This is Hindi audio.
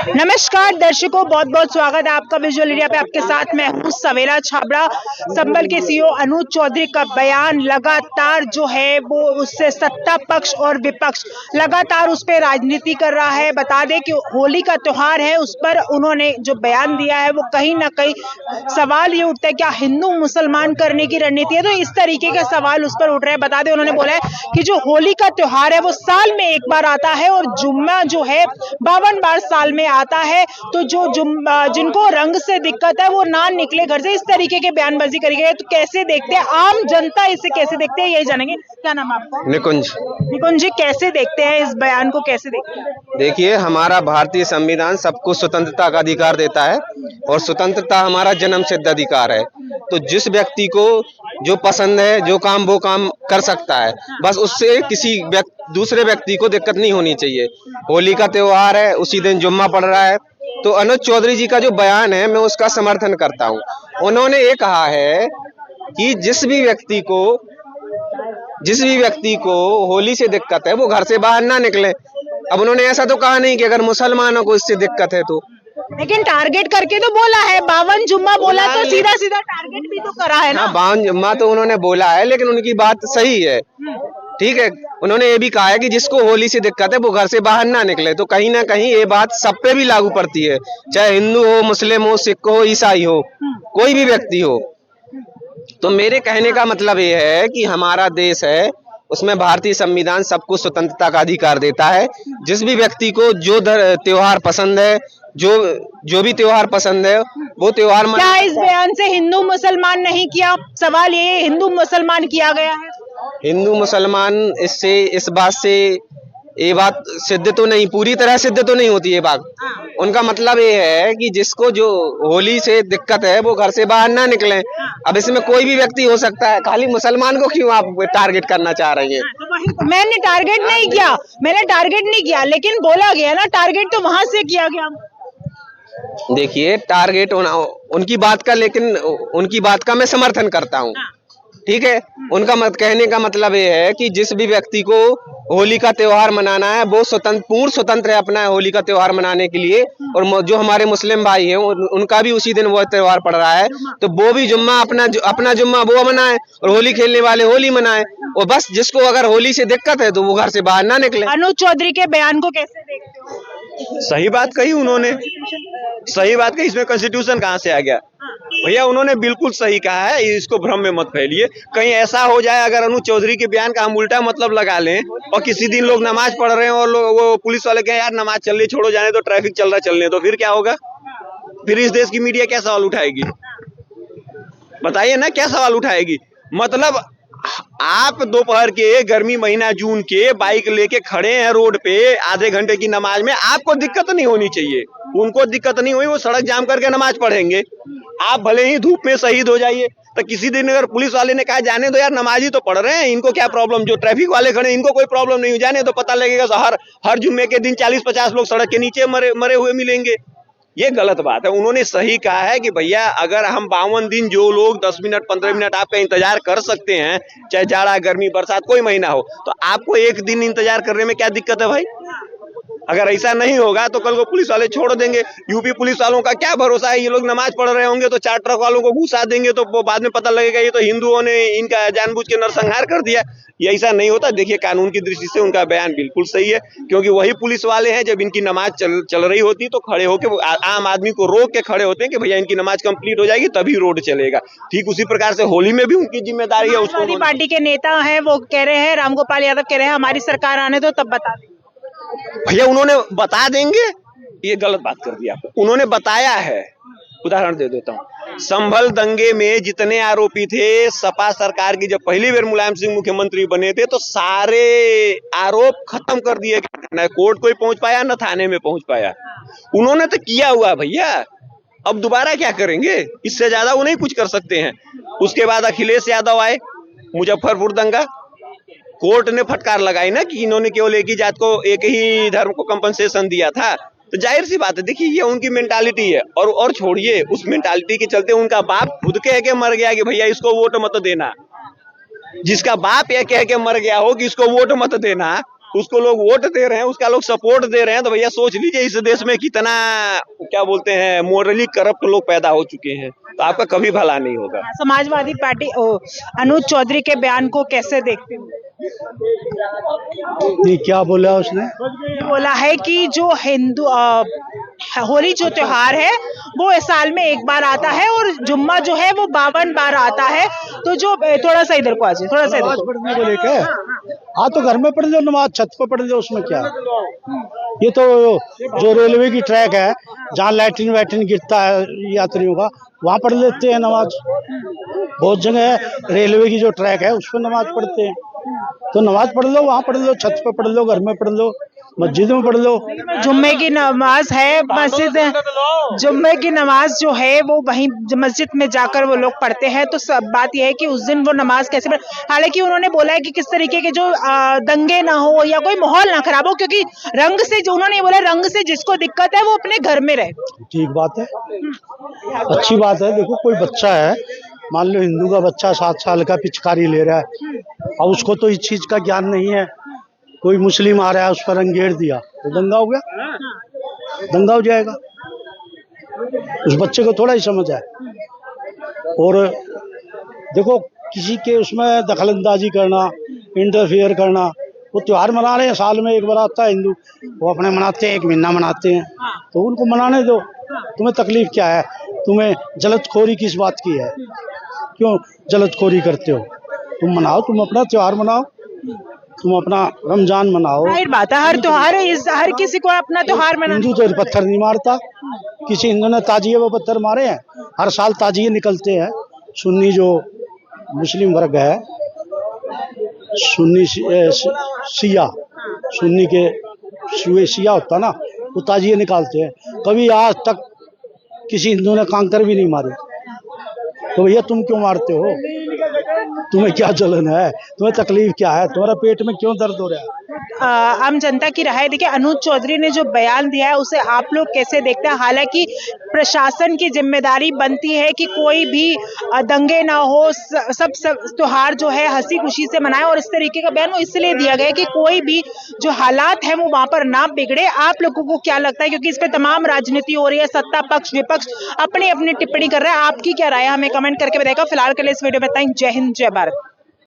नमस्कार दर्शकों, बहुत बहुत स्वागत है आपका विजुअल इंडिया पे। आपके साथ मैं हूँ सवेरा छाबड़ा। संबल के सीईओ अनुज चौधरी का बयान लगातार जो है वो उससे सत्ता पक्ष और विपक्ष लगातार उस पर राजनीति कर रहा है। बता दें कि होली का त्योहार है, उस पर उन्होंने जो बयान दिया है वो कहीं ना कहीं सवाल ये उठता है क्या हिंदू मुसलमान करने की रणनीति है, तो इस तरीके के सवाल उस पर उठ रहे हैं। बता दें उन्होंने बोला है कि जो होली का त्योहार है वो साल में एक बार आता है और जुम्मा जो है 52 बार साल में आता है, तो जो जिनको रंग से दिक्कत है वो ना निकले घर से। इस तरीके के बयानबाजी करी गई, तो कैसे देखते हैं आम जनता, इसे कैसे देखते हैं यही जानेंगे। क्या नाम है आपका? निकुंज। निकुंज जी, कैसे देखते हैं इस बयान को, कैसे देखते हैं? देखिए, हमारा भारतीय संविधान सबको स्वतंत्रता का अधिकार देता है और स्वतंत्रता हमारा जन्म सिद्ध अधिकार है। तो जिस व्यक्ति को जो पसंद है, जो काम वो काम कर सकता है, बस उससे किसी दूसरे व्यक्ति को दिक्कत नहीं होनी चाहिए। होली का त्योहार है, उसी दिन जुम्मा पड़ रहा है, तो अनुज चौधरी जी का जो बयान है मैं उसका समर्थन करता हूँ। उन्होंने ये कहा है कि जिस भी व्यक्ति को होली से दिक्कत है वो घर से बाहर ना निकले। अब उन्होंने ऐसा तो कहा नहीं कि अगर मुसलमानों को इससे दिक्कत है तो, लेकिन टारगेट करके तो बोला है 52 जुम्मा बोला, तो सीधा सीधा टारगेट भी तो करा है ना। 52 जुम्मा तो उन्होंने बोला है, लेकिन उनकी बात सही है, ठीक है। उन्होंने ये भी कहा है कि जिसको होली से दिक्कत है वो घर से बाहर ना निकले। तो कहीं ना कहीं ये बात सब पे भी लागू पड़ती है, चाहे हिंदू हो, मुस्लिम हो, सिख हो, ईसाई हो, कोई भी व्यक्ति हो। तो मेरे कहने का मतलब ये है कि हमारा देश है, उसमें भारतीय संविधान सबको स्वतंत्रता का अधिकार देता है। जिस भी व्यक्ति को जो त्योहार पसंद है, जो भी त्योहार पसंद है वो त्योहार क्या इस बयान से हिंदू मुसलमान नहीं किया? सवाल ये हिंदू मुसलमान किया गया है। हिंदू मुसलमान इससे इस बात से ये बात सिद्ध तो नहीं, पूरी तरह सिद्ध तो नहीं होती ये बात। उनका मतलब ये है कि जिसको जो होली से दिक्कत है वो घर से बाहर ना निकले। अब इसमें कोई भी व्यक्ति हो सकता है, खाली मुसलमान को क्यों आप टारगेट करना चाह रही हैं? मैंने टारगेट नहीं किया, लेकिन बोला गया ना टारगेट तो वहां से किया गया। देखिए, टारगेट उनकी बात का, लेकिन उनकी बात का मैं समर्थन करता हूँ, ठीक है। उनका कहने का मतलब ये है कि जिस भी व्यक्ति को होली का त्योहार मनाना है वो पूर्ण स्वतंत्र है अपना होली का त्योहार मनाने के लिए। और जो हमारे मुस्लिम भाई हैं उनका भी उसी दिन वो त्योहार पड़ रहा है, तो वो भी जुम्मा अपना जुम्मा वो मनाए और होली खेलने वाले होली मनाए। और बस जिसको अगर होली से दिक्कत है तो वो घर से बाहर ना निकले। अनुज चौधरी के बयान को कैसे देखते हो? सही बात कही उन्होंने, सही बात कही। इसमें कॉन्स्टिट्यूशन कहाँ से आ गया? भैया उन्होंने बिल्कुल सही कहा है, इसको भ्रम में मत फैलिए। कहीं ऐसा हो जाए अगर अनुज चौधरी के बयान का हम उल्टा मतलब लगा लें और किसी दिन लोग नमाज पढ़ रहे हैं और वो पुलिस वाले कहें यार नमाज चल रही, छोड़ो जाने तो, ट्रैफिक चल रहा चलने, तो फिर क्या होगा? फिर इस देश की मीडिया क्या सवाल उठाएगी? बताइए ना, क्या सवाल उठाएगी? मतलब आप दोपहर के गर्मी महीना जून के बाइक लेके खड़े हैं रोड पे आधे घंटे की नमाज में, आपको दिक्कत नहीं होनी चाहिए, उनको दिक्कत नहीं हुई, वो सड़क जाम करके नमाज पढ़ेंगे। आप भले ही धूप में शहीद हो जाइए, तो किसी दिन अगर पुलिस वाले ने कहा जाने दो यार नमाजी तो पढ़ रहे हैं, इनको क्या प्रॉब्लम, जो ट्रैफिक वाले खड़े इनको कोई प्रॉब्लम नहीं हो, जाने तो पता लगेगा हर जुम्मे के दिन 40-50 लोग सड़क के नीचे मरे हुए मिलेंगे। ये गलत बात है। उन्होंने सही कहा है कि भैया अगर हम 52 दिन जो लोग 10 मिनट 15 मिनट आपका इंतजार कर सकते हैं, चाहे जाड़ा गर्मी बरसात कोई महीना हो, तो आपको एक दिन इंतजार करने में क्या दिक्कत है भाई? अगर ऐसा नहीं होगा तो कल को पुलिस वाले छोड़ देंगे। यूपी पुलिस वालों का क्या भरोसा है, ये लोग नमाज पढ़ रहे होंगे तो 4 ट्रक वालों को घुसा देंगे, तो वो बाद में पता लगेगा ये तो हिंदुओं ने इनका जानबूझ के नरसंहार कर दिया। ये ऐसा नहीं होता। देखिए, कानून की दृष्टि से उनका बयान बिल्कुल सही है, क्योंकि वही पुलिस वाले हैं जब इनकी नमाज चल रही होती तो खड़े होकर आम आदमी को रोक के खड़े होते हैं कि भैया इनकी नमाज कंप्लीट हो जाएगी तभी रोड चलेगा। ठीक उसी प्रकार से होली में भी उनकी जिम्मेदारी है। उसको पार्टी के नेता है वो कह रहे हैं, रामगोपाल यादव कह रहे हैं हमारी सरकार आने दो तब बता देंगे। भैया उन्होंने बता देंगे, ये गलत बात कर दिया। उन्होंने बताया है। उदाहरण दे देता हूँ, संभल दंगे में जितने आरोपी थे, सपा सरकार की जब पहली बार मुलायम सिंह मुख्यमंत्री बने थे तो सारे आरोप खत्म कर दिए, न कोर्ट कोई पहुंच पाया न थाने में पहुंच पाया। उन्होंने तो किया हुआ भैया, अब दोबारा क्या करेंगे? इससे ज्यादा वो नहीं कुछ कर सकते हैं। उसके बाद अखिलेश यादव आए, मुजफ्फरपुर दंगा, कोर्ट ने फटकार लगाई ना कि इन्होंने केवल एक ही जात को, एक ही धर्म को कंपनसेशन दिया था। तो जाहिर सी बात है, देखिए ये उनकी मेंटालिटी है। और छोड़िए, उस मेंटालिटी के चलते उनका बाप खुद कह के मर गया कि भैया इसको वोट मत देना। जिसका बाप यह कह के मर गया हो कि इसको वोट मत देना, उसको लोग वोट दे रहे हैं, उसका लोग सपोर्ट दे रहे हैं, तो भैया सोच लीजिए इस देश में कितना क्या बोलते हैं मोरली करप्ट लोग पैदा हो चुके हैं, तो आपका कभी भला नहीं होगा। समाजवादी पार्टी अनुज चौधरी के बयान को कैसे देखते हो? ये क्या बोला उसने? बोला है कि जो हिंदू होली जो त्योहार है वो इस साल में एक बार आता है और जुम्मा जो है वो 52 बार आता है। तो जो थोड़ा सा इधर को आ जाए, थोड़ा सा इधर नमाज को। पढ़ने को लेकर हाँ तो घर में पढ़ लो नमाज, छत पर पढ़ लो, उसमें क्या है? ये तो जो रेलवे की ट्रैक है जहाँ लैट्रिन वैट्रिन गिरता है यात्रियों का, वहाँ पढ़ लेते हैं नमाज। बहुत जगह है रेलवे की जो ट्रैक है उस पर नमाज पढ़ते हैं, तो नमाज पढ़ लो, वहाँ पढ़ लो, छत पर पढ़ लो, घर में पढ़ लो, मस्जिद में पढ़ लो। जुम्मे की नमाज है मस्जिद, जुम्मे की नमाज जो है वो वहीं मस्जिद में जाकर वो लोग पढ़ते हैं। तो सब बात यह है कि उस दिन वो नमाज कैसे पढ़, हालांकि उन्होंने बोला है कि किस तरीके के जो दंगे ना हो या कोई माहौल ना खराब हो, क्योंकि रंग से जो उन्होंने बोला रंग से जिसको दिक्कत है वो अपने घर में रहे। ठीक बात है, अच्छी बात है। देखो कोई बच्चा है, मान लो हिंदू का बच्चा 7 साल का पिचकारी ले रहा है, अब उसको तो इस चीज का ज्ञान नहीं है, कोई मुस्लिम आ रहा है उस पर रंग गेर दिया तो दंगा हो गया, दंगा हो जाएगा। उस बच्चे को थोड़ा ही समझ है। और देखो किसी के उसमें दखलंदाजी करना, इंटरफेयर करना, वो त्योहार मना रहे हैं, साल में एक बार आता है हिंदू, वो अपने मनाते हैं, 1 महीना मनाते हैं, तो उनको मनाने दो। तुम्हें तकलीफ क्या है? तुम्हें जलतखोरी किस बात की है? क्यों जलतखोरी करते हो? तुम मनाओ, तुम अपना त्योहार मनाओ, तुम अपना रमजान मनाओ। जाहिर बात है, हर त्योहार है, हर किसी को अपना त्योहार मनाना। हिंदू तो पत्थर नहीं मारता, किसी हिंदू ने ताजिए वो पत्थर मारे हैं? हर साल ताजिए निकलते हैं। सुन्नी जो मुस्लिम वर्ग है, सुन्नी शिया, सुन्नी के शिया होता ना, वो ताजिए निकालते हैं। कभी आज तक किसी हिंदू ने कांकर भी नहीं मारी, तो भैया तुम क्यों मारते हो? तुम्हें क्या जलन है? तुम्हें तकलीफ क्या है? तुम्हारा पेट में क्यों दर्द हो रहा है? आम जनता की राय देखिए, अनुज चौधरी ने जो बयान दिया है उसे आप लोग कैसे देखते हैं? हालांकि प्रशासन की जिम्मेदारी बनती है कि कोई भी दंगे ना हो, सब त्योहार जो है हंसी खुशी से मनाए, और इस तरीके का बयान वो इसलिए दिया गया कि कोई भी जो हालात है वो वहां पर ना बिगड़े। आप लोगों को क्या लगता है? क्योंकि इस पे तमाम राजनीति हो रही है, सत्ता पक्ष विपक्ष अपनी अपनी टिप्पणी कर रहा है, आपकी क्या राय है? हमें कमेंट करके बताएगा। फिलहाल के लिए इस वीडियो में इतना ही। जय हिंद, जय भारत।